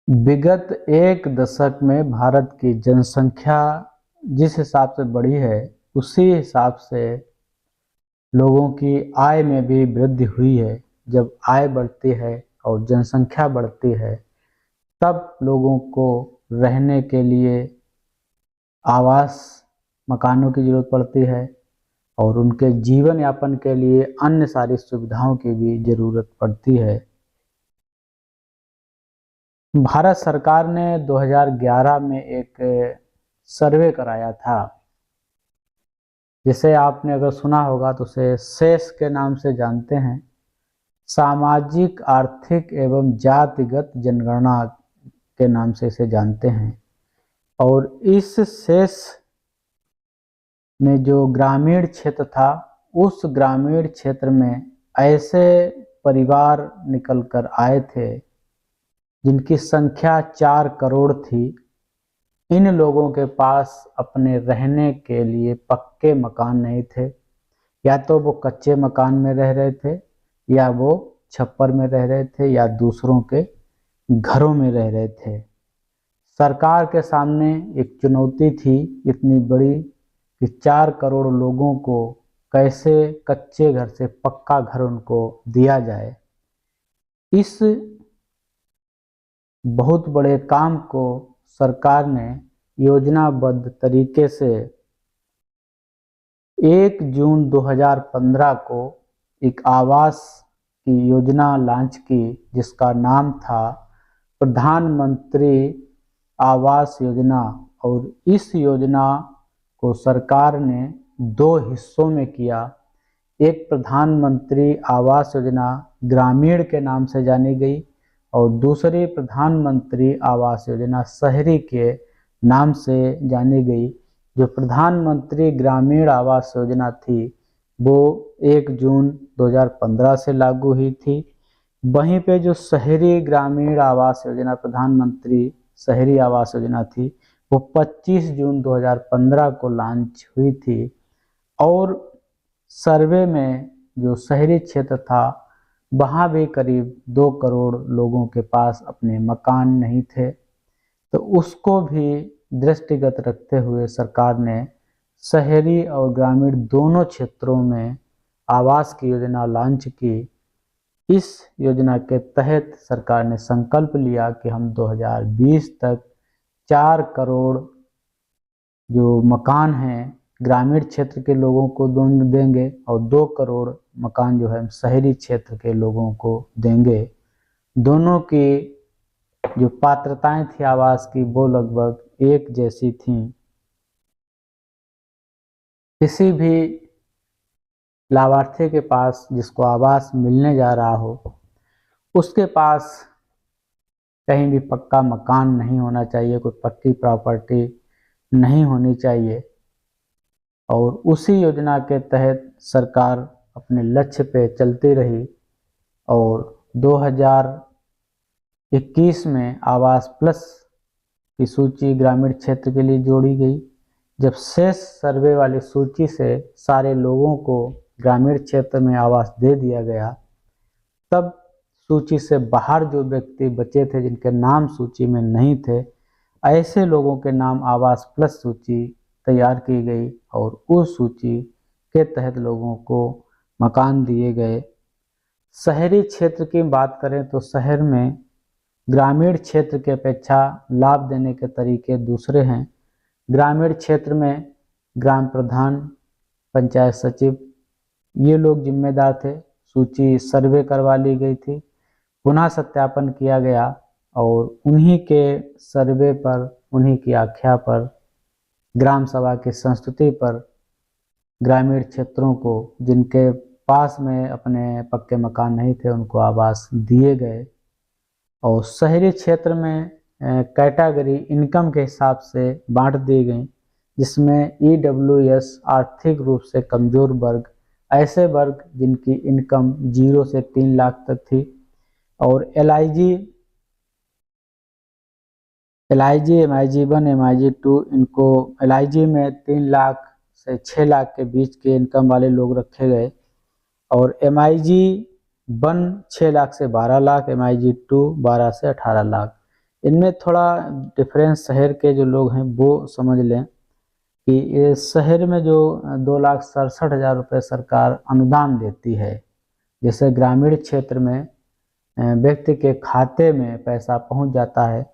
विगत एक दशक में भारत की जनसंख्या जिस हिसाब से बढ़ी है, उसी हिसाब से लोगों की आय में भी वृद्धि हुई है। जब आय बढ़ती है और जनसंख्या बढ़ती है, तब लोगों को रहने के लिए आवास, मकानों की ज़रूरत पड़ती है और उनके जीवन यापन के लिए अन्य सारी सुविधाओं की भी ज़रूरत पड़ती है। भारत सरकार ने 2011 में एक सर्वे कराया था, जिसे आपने अगर सुना होगा तो उसे सेस के नाम से जानते हैं। सामाजिक, आर्थिक एवं जातिगत जनगणना के नाम से इसे जानते हैं। और इस सेस में जो ग्रामीण क्षेत्र था, उस ग्रामीण क्षेत्र में ऐसे परिवार निकल कर आए थे जिनकी संख्या 4 करोड़ थी। इन लोगों के पास अपने रहने के लिए पक्के मकान नहीं थे, या तो वो कच्चे मकान में रह रहे थे, या वो छप्पर में रह रहे थे, या दूसरों के घरों में रह रहे थे। सरकार के सामने एक चुनौती थी इतनी बड़ी कि 4 करोड़ लोगों को कैसे कच्चे घर से पक्का घर उनको दिया जाए। इस बहुत बड़े काम को सरकार ने योजनाबद्ध तरीके से 1 जून 2015 को एक आवास की योजना लॉन्च की, जिसका नाम था प्रधानमंत्री आवास योजना। और इस योजना को सरकार ने 2 हिस्सों में किया। एक प्रधानमंत्री आवास योजना ग्रामीण के नाम से जानी गई और दूसरी प्रधानमंत्री आवास योजना शहरी के नाम से जानी गई। जो प्रधानमंत्री ग्रामीण आवास योजना थी, वो 1 जून 2015 से लागू हुई थी। वहीं पे जो शहरी ग्रामीण आवास योजना, प्रधानमंत्री शहरी आवास योजना थी, वो 25 जून 2015 को लॉन्च हुई थी। और सर्वे में जो शहरी क्षेत्र था, वहाँ भी करीब 2 करोड़ लोगों के पास अपने मकान नहीं थे। तो उसको भी दृष्टिगत रखते हुए सरकार ने शहरी और ग्रामीण दोनों क्षेत्रों में आवास की योजना लॉन्च की। इस योजना के तहत सरकार ने संकल्प लिया कि हम 2020 तक 4 करोड़ जो मकान हैं ग्रामीण क्षेत्र के लोगों को देंगे और 2 करोड़ मकान जो है शहरी क्षेत्र के लोगों को देंगे। दोनों की जो पात्रताएं थी आवास की, वो लगभग एक जैसी थीं। किसी भी लाभार्थी के पास जिसको आवास मिलने जा रहा हो, उसके पास कहीं भी पक्का मकान नहीं होना चाहिए, कोई पक्की प्रॉपर्टी नहीं होनी चाहिए। और उसी योजना के तहत सरकार अपने लक्ष्य पे चलती रही और 2021 में आवास प्लस की सूची ग्रामीण क्षेत्र के लिए जोड़ी गई। जब शेष सर्वे वाली सूची से सारे लोगों को ग्रामीण क्षेत्र में आवास दे दिया गया, तब सूची से बाहर जो व्यक्ति बचे थे, जिनके नाम सूची में नहीं थे, ऐसे लोगों के नाम आवास प्लस सूची तैयार की गई और उस सूची के तहत लोगों को मकान दिए गए। शहरी क्षेत्र की बात करें तो शहर में ग्रामीण क्षेत्र की अपेक्षा लाभ देने के तरीके दूसरे हैं। ग्रामीण क्षेत्र में ग्राम प्रधान, पंचायत सचिव, ये लोग जिम्मेदार थे। सूची सर्वे करवा ली गई थी, पुनः सत्यापन किया गया और उन्हीं के सर्वे पर, उन्हीं की आख्या पर, ग्राम सभा की संस्तुति पर ग्रामीण क्षेत्रों को, जिनके पास में अपने पक्के मकान नहीं थे, उनको आवास दिए गए। और शहरी क्षेत्र में कैटेगरी इनकम के हिसाब से बांट दी गई, जिसमें EWS आर्थिक रूप से कमजोर वर्ग, ऐसे वर्ग जिनकी इनकम 0 से 3 लाख तक थी, और LIG, MIG1, MIG2, इनको LIG में 3 लाख से 6 लाख के बीच के इनकम वाले लोग रखे गए और MIG1 6 लाख से 12 लाख, MIG2 12 से 18 लाख। इनमें थोड़ा डिफरेंस शहर के जो लोग हैं वो समझ लें कि ये शहर में जो 2,67,000 रुपये सरकार अनुदान देती है, जैसे ग्रामीण क्षेत्र में व्यक्ति के खाते में पैसा पहुंच जाता है,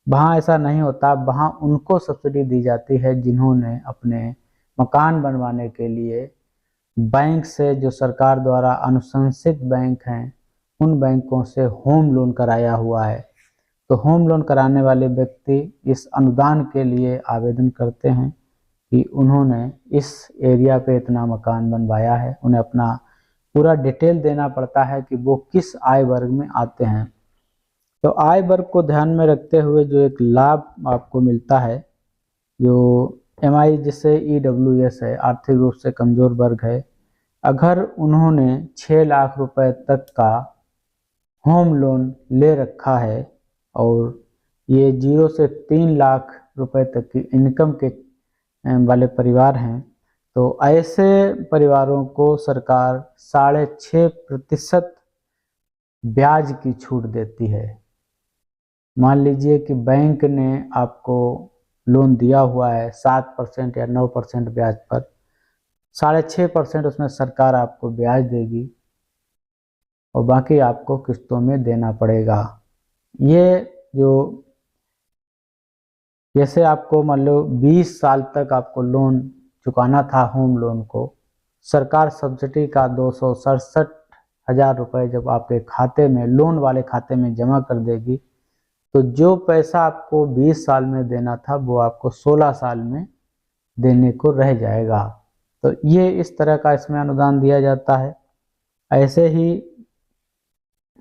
वहाँ ऐसा नहीं होता। वहाँ उनको सब्सिडी दी जाती है जिन्होंने अपने मकान बनवाने के लिए बैंक से, जो सरकार द्वारा अनुशंसित बैंक हैं, उन बैंकों से होम लोन कराया हुआ है। तो होम लोन कराने वाले व्यक्ति इस अनुदान के लिए आवेदन करते हैं कि उन्होंने इस एरिया पे इतना मकान बनवाया है। उन्हें अपना पूरा डिटेल देना पड़ता है कि वो किस आय वर्ग में आते हैं। तो आय वर्ग को ध्यान में रखते हुए जो एक लाभ आपको मिलता है, जो MI जिसे EWS है, आर्थिक रूप से कमजोर वर्ग है, अगर उन्होंने 6 लाख रुपए तक का होम लोन ले रखा है और ये 0 से 3 लाख रुपए तक की इनकम के वाले परिवार हैं, तो ऐसे परिवारों को सरकार 6.5% ब्याज की छूट देती है। मान लीजिए कि बैंक ने आपको लोन दिया हुआ है 7% या 9% ब्याज पर, 6.5% उसमें सरकार आपको ब्याज देगी और बाकी आपको किस्तों में देना पड़ेगा। ये जो जैसे आपको मान लो 20 साल तक आपको लोन चुकाना था होम लोन को, सरकार सब्सिडी का 267,000 रुपये जब आपके खाते में, लोन वाले खाते में जमा कर देगी, तो जो पैसा आपको 20 साल में देना था वो आपको 16 साल में देने को रह जाएगा। तो ये इस तरह का इसमें अनुदान दिया जाता है। ऐसे ही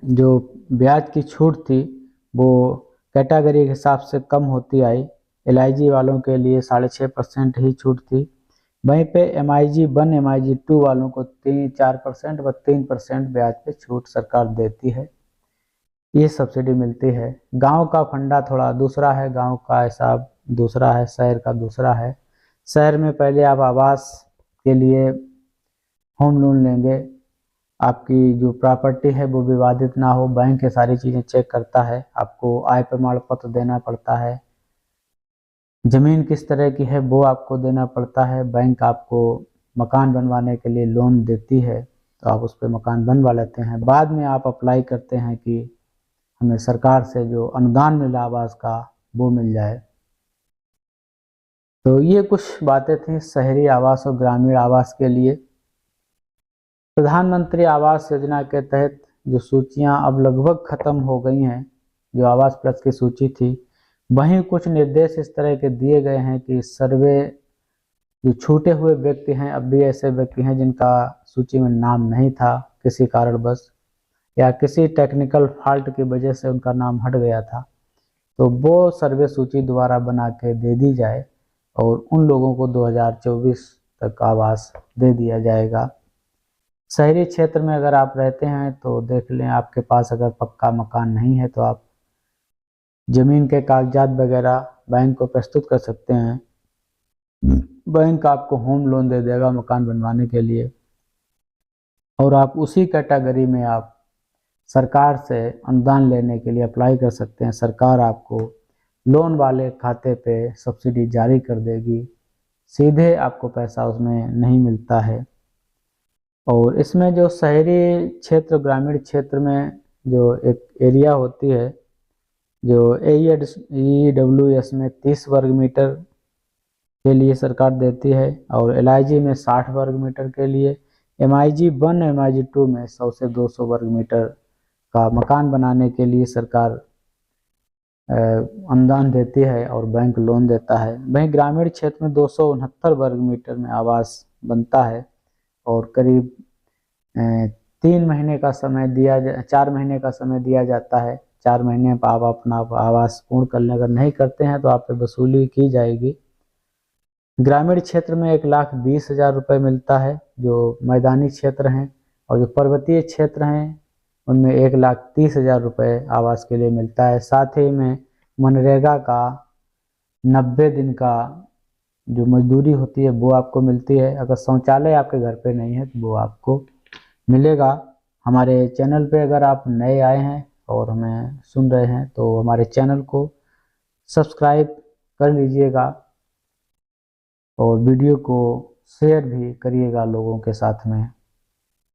जो ब्याज की छूट थी वो कैटेगरी के हिसाब से कम होती आई। LIG वालों के लिए 6.5% ही छूट थी। वहीं पे MIG-1 MIG-2 वालों को 4% व 3% ब्याज पे छूट सरकार देती है। ये सब्सिडी मिलती है। गांव का फंडा थोड़ा दूसरा है, गांव का हिसाब दूसरा है, शहर का दूसरा है। शहर में पहले आप आवास के लिए होम लोन लेंगे, आपकी जो प्रॉपर्टी है वो विवादित ना हो, बैंक ये सारी चीज़ें चेक करता है, आपको आय प्रमाण पत्र देना पड़ता है, ज़मीन किस तरह की है वो आपको देना पड़ता है। बैंक आपको मकान बनवाने के लिए लोन देती है तो आप उस पर मकान बनवा लेते हैं। बाद में आप अप्लाई करते हैं कि हमें सरकार से जो अनुदान मिला आवास का वो मिल जाए। तो ये कुछ बातें थी शहरी आवास और ग्रामीण आवास के लिए। प्रधानमंत्री आवास योजना के तहत जो सूचियां अब लगभग खत्म हो गई हैं, जो आवास प्लस की सूची थी, वहीं कुछ निर्देश इस तरह के दिए गए हैं कि सर्वे जो छूटे हुए व्यक्ति हैं, अब भी ऐसे व्यक्ति हैं जिनका सूची में नाम नहीं था किसी कारणवश या किसी टेक्निकल फॉल्ट की वजह से उनका नाम हट गया था, तो वो सर्वे सूची दोबारा बना के दे दी जाए और उन लोगों को 2024 तक आवास दे दिया जाएगा। शहरी क्षेत्र में अगर आप रहते हैं तो देख लें, आपके पास अगर पक्का मकान नहीं है तो आप ज़मीन के कागजात वगैरह बैंक को प्रस्तुत कर सकते हैं। बैंक आपको होम लोन दे देगा मकान बनवाने के लिए और आप उसी कैटेगरी में आप सरकार से अनुदान लेने के लिए अप्लाई कर सकते हैं। सरकार आपको लोन वाले खाते पे सब्सिडी जारी कर देगी, सीधे आपको पैसा उसमें नहीं मिलता है। और इसमें जो शहरी क्षेत्र ग्रामीण क्षेत्र में जो एक एरिया होती है, जो EWS में 30 वर्ग मीटर के लिए सरकार देती है और LIG में 60 वर्ग मीटर के लिए, MIG-1 MIG-2 में 100 से 200 वर्ग मीटर का मकान बनाने के लिए सरकार अनुदान देती है और बैंक लोन देता है। वहीं ग्रामीण क्षेत्र में 269 वर्ग मीटर में आवास बनता है और करीब 3 महीने का समय दिया 4 महीने का समय दिया जाता है। 4 महीने पर आप अपना आवास पूर्ण कर लें। अगर नहीं करते हैं तो आप पे वसूली की जाएगी। ग्रामीण क्षेत्र में 1,20,000 रुपये मिलता है जो मैदानी क्षेत्र हैं, और जो पर्वतीय क्षेत्र हैं उनमें 1,30,000 रुपये आवास के लिए मिलता है। साथ ही में मनरेगा का 90 दिन का जो मजदूरी होती है वो आपको मिलती है। अगर शौचालय आपके घर पे नहीं है तो वो आपको मिलेगा। हमारे चैनल पे अगर आप नए आए हैं और हमें सुन रहे हैं तो हमारे चैनल को सब्सक्राइब कर लीजिएगा और वीडियो को शेयर भी करिएगा लोगों के साथ में।